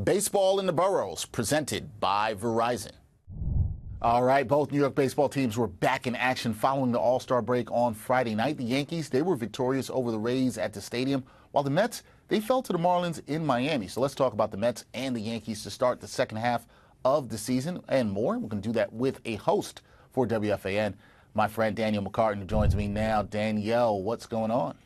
Baseball in the Boroughs, presented by Verizon. All right, both New York baseball teams were back in action following the All-Star break on Friday night. The Yankees, they were victorious over the Rays at the stadium, while the Mets, they fell to the Marlins in Miami. So let's talk about the Mets and the Yankees to start the second half of the season and more. We're going to do that with a host for WFAN, my friend Danielle McCartan, who joins me now. Danielle, what's going on?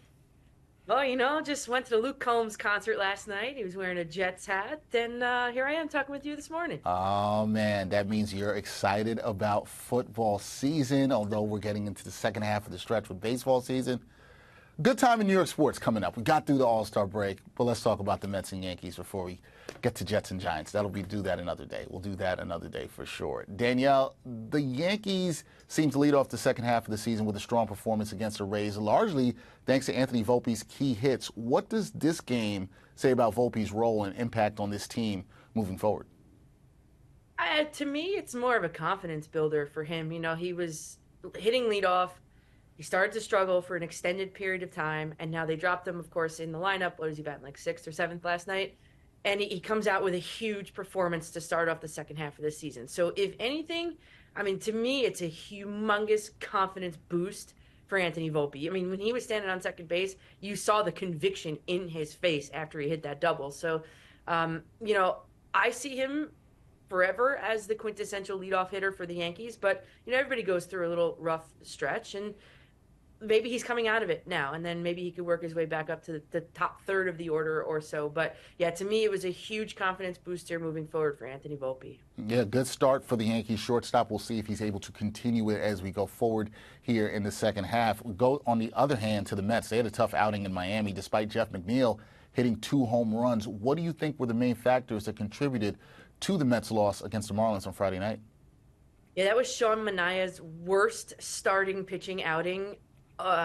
Well, just went to the Luke Combs concert last night. He was wearing a Jets hat, and here I am talking with you this morning. Oh, man, that means you're excited about football season, although we're getting into the second half of the stretch with baseball season. Good time in New York sports coming up. We got through the All-Star break, but let's talk about the Mets and Yankees before we get to Jets and Giants. Do that another day. We'll do that another day for sure. Danielle, the Yankees seem to lead off the second half of the season with a strong performance against the Rays, largely thanks to Anthony Volpe's key hits. What does this game say about Volpe's role and impact on this team moving forward? To me, it's more of a confidence builder for him. He was hitting leadoff. He started to struggle for an extended period of time, and now they dropped him, of course, in the lineup. What was he batting, like 6th or 7th last night? And he comes out with a huge performance to start off the second half of the season. So if anything, to me, it's a humongous confidence boost for Anthony Volpe. When he was standing on second base, you saw the conviction in his face after he hit that double. So, I see him forever as the quintessential leadoff hitter for the Yankees, but, everybody goes through a little rough stretch, and maybe he's coming out of it now, and then maybe he could work his way back up to the top third of the order or so. But, yeah, to me, it was a huge confidence booster moving forward for Anthony Volpe. Yeah, good start for the Yankees shortstop. We'll see if he's able to continue it as we go forward here in the second half. We go, on the other hand, to the Mets. They had a tough outing in Miami despite Jeff McNeil hitting 2 home runs. What do you think were the main factors that contributed to the Mets' loss against the Marlins on Friday night? Yeah, that was Sean Manaea's worst starting pitching outing.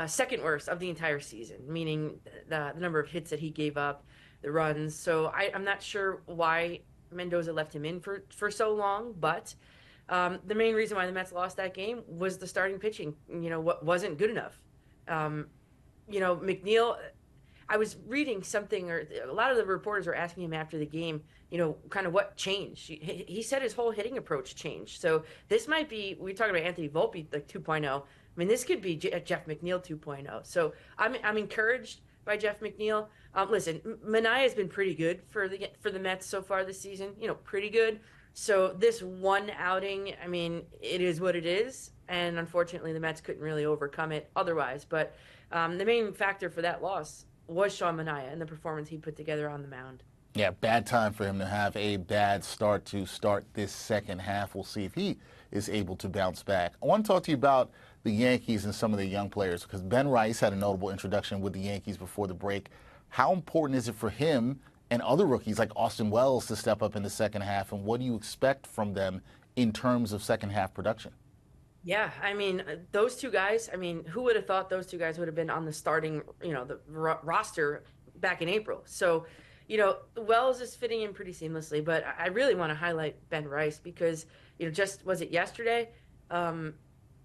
Second worst of the entire season, meaning the number of hits that he gave up, the runs. So I'm not sure why Mendoza left him in for so long, but the main reason why the Mets lost that game was the starting pitching. What wasn't good enough. McNeil, I was reading something, or a lot of the reporters were asking him after the game, kind of what changed. He said his whole hitting approach changed. So this might be, we talking about Anthony Volpe, like 2.0. This could be Jeff McNeil 2.0. So I'm encouraged by Jeff McNeil. Listen, Manaea has been pretty good for the Mets so far this season. Pretty good. So this one outing, it is what it is, and unfortunately the Mets couldn't really overcome it otherwise. But the main factor for that loss was Sean Manaea and the performance he put together on the mound. Yeah, bad time for him to have a bad start to start this second half. We'll see if he is able to bounce back. I want to talk to you about the Yankees and some of the young players, because Ben Rice had a notable introduction with the Yankees before the break. How important is it for him and other rookies like Austin Wells to step up in the second half, and what do you expect from them in terms of second half production? Yeah, those two guys, who would have thought those two guys would have been on the starting, the roster back in April? So, Wells is fitting in pretty seamlessly, but I really want to highlight Ben Rice because, just was it yesterday?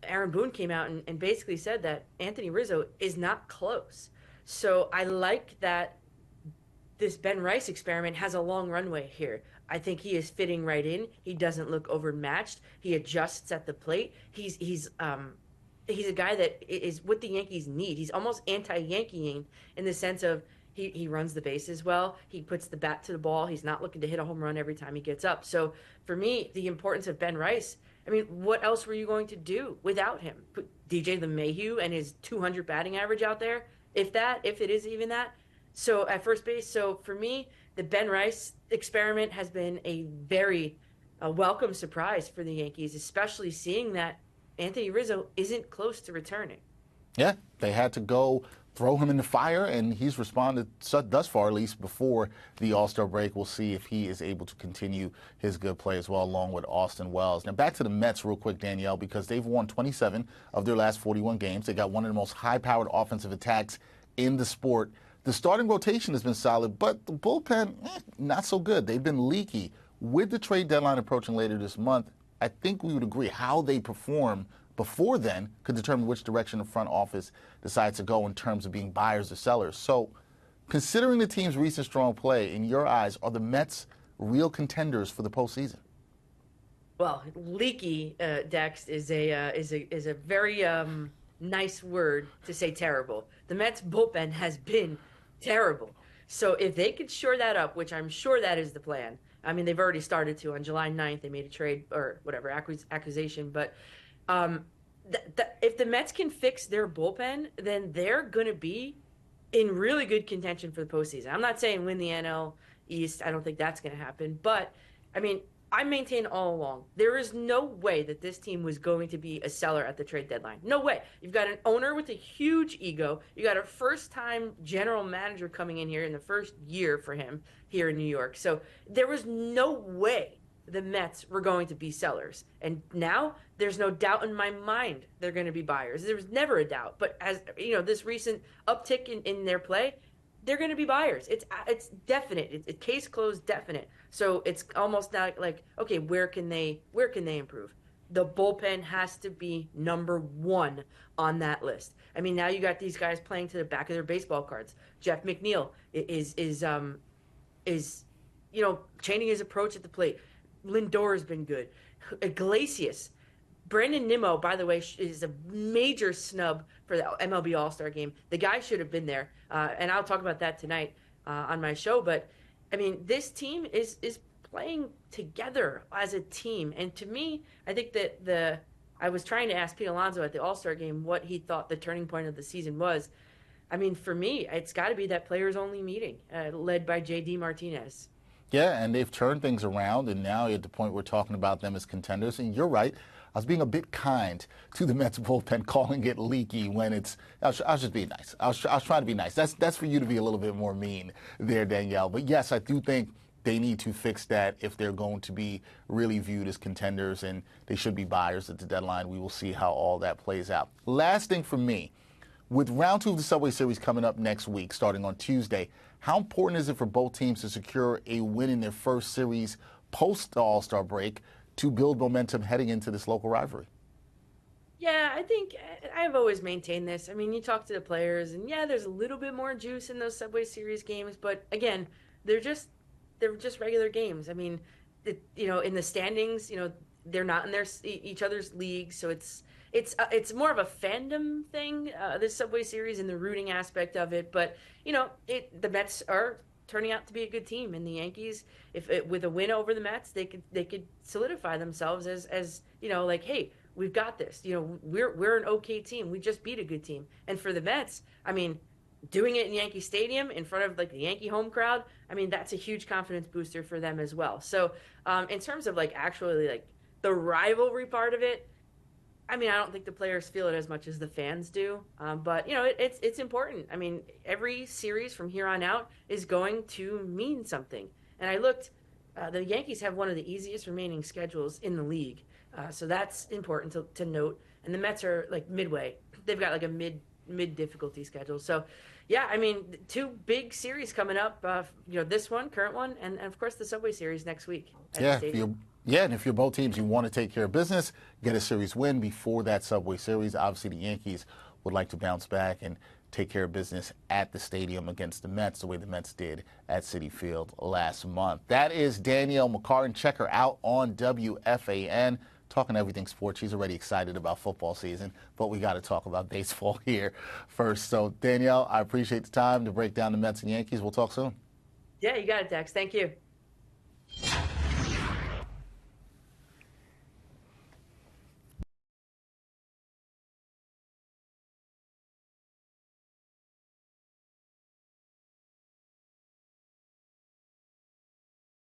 Aaron Boone came out and basically said that Anthony Rizzo is not close. So I like that this Ben Rice experiment has a long runway here. I think he is fitting right in. He doesn't look overmatched. He adjusts at the plate. He's a guy that is what the Yankees need. He's almost anti-Yankeeing in the sense of he runs the bases well. He puts the bat to the ball. He's not looking to hit a home run every time he gets up. So for me, the importance of Ben Rice, what else were you going to do without him? Put DJ LeMahieu and his 200 batting average out there, if it is even that. So at first base, so for me, the Ben Rice experiment has been a very welcome surprise for the Yankees, especially seeing that Anthony Rizzo isn't close to returning. Yeah, they had to go throw him in the fire, and he's responded thus far, at least before the All-Star break. We'll see if he is able to continue his good play as well, along with Austin Wells. Now, back to the Mets real quick, Danielle, because they've won 27 of their last 41 games. They got one of the most high-powered offensive attacks in the sport. The starting rotation has been solid, but the bullpen, not so good. They've been leaky. With the trade deadline approaching later this month, I think we would agree how they perform before then could determine which direction the front office decides to go in terms of being buyers or sellers. So considering the team's recent strong play, in your eyes, are the Mets real contenders for the postseason? Well, leaky, Dex, is a very nice word to say terrible. The Mets bullpen has been terrible. So if they could shore that up, which I'm sure that is the plan. I mean, they've already started to. On July 9th, they made a trade or whatever accusation. But um, if the Mets can fix their bullpen, then they're going to be in really good contention for the postseason. I'm not saying win the NL East. I don't think that's going to happen. But I mean, I maintain all along there is no way that this team was going to be a seller at the trade deadline. No way. You've got an owner with a huge ego. You got a first-time general manager coming in here in the first year for him here in New York. So there was no way the Mets were going to be sellers. And now there's no doubt in my mind they're going to be buyers. There was never a doubt. But as you know, this recent uptick in their play, they're going to be buyers. It's definite. It's case closed, definite. So it's almost not like, okay, where can they improve? The bullpen has to be number one on that list. I mean, now you got these guys playing to the back of their baseball cards. Jeff McNeil is changing his approach at the plate. Lindor's been good. Iglesias. Brandon Nimmo, by the way, is a major snub for the MLB All-Star game. The guy should have been there, and I'll talk about that tonight on my show. But, I mean, this team is playing together as a team. And to me, I think that I was trying to ask Pete Alonso at the All-Star game what he thought the turning point of the season was. I mean, for me, it's got to be that players-only meeting led by J.D. Martinez. Yeah, and they've turned things around, and now at the point we're talking about them as contenders. And you're right. I was being a bit kind to the Mets bullpen, calling it leaky when it's. I was just being nice. I was trying to be nice. That's for you to be a little bit more mean there, Danielle. But yes, I do think they need to fix that if they're going to be really viewed as contenders, and they should be buyers at the deadline. We will see how all that plays out. Last thing for me, with round 2 of the Subway Series coming up next week, starting on Tuesday, how important is it for both teams to secure a win in their first series post the All-Star break to build momentum heading into this local rivalry? Yeah, I think I've always maintained this. I mean, you talk to the players, and yeah, there's a little bit more juice in those Subway Series games, but again, they're just regular games. I mean, in the standings, they're not in each other's leagues, so it's more of a fandom thing, this Subway Series and the rooting aspect of it. But the Mets are turning out to be a good team, and the Yankees, with a win over the Mets, they could solidify themselves as like, hey, we've got this. We're an okay team. We just beat a good team. And for the Mets, I mean, doing it in Yankee Stadium in front of like the Yankee home crowd, I mean, that's a huge confidence booster for them as well. So in terms of like actually like the rivalry part of it, I mean, I don't think the players feel it as much as the fans do, but it's important. I mean, every series from here on out is going to mean something. And I looked, the Yankees have one of the easiest remaining schedules in the league, so that's important to note. And the Mets are like midway; they've got like a mid difficulty schedule. So, yeah, I mean, 2 big series coming up. This one, current one, and of course the Subway Series next week. Yeah, and if you're both teams, you want to take care of business, get a series win before that Subway Series. Obviously, the Yankees would like to bounce back and take care of business at the stadium against the Mets, the way the Mets did at Citi Field last month. That is Danielle McCartan. Check her out on WFAN. Talking everything sports. She's already excited about football season, but we got to talk about baseball here first. So, Danielle, I appreciate the time to break down the Mets and Yankees. We'll talk soon. Yeah, you got it, Dex. Thank you.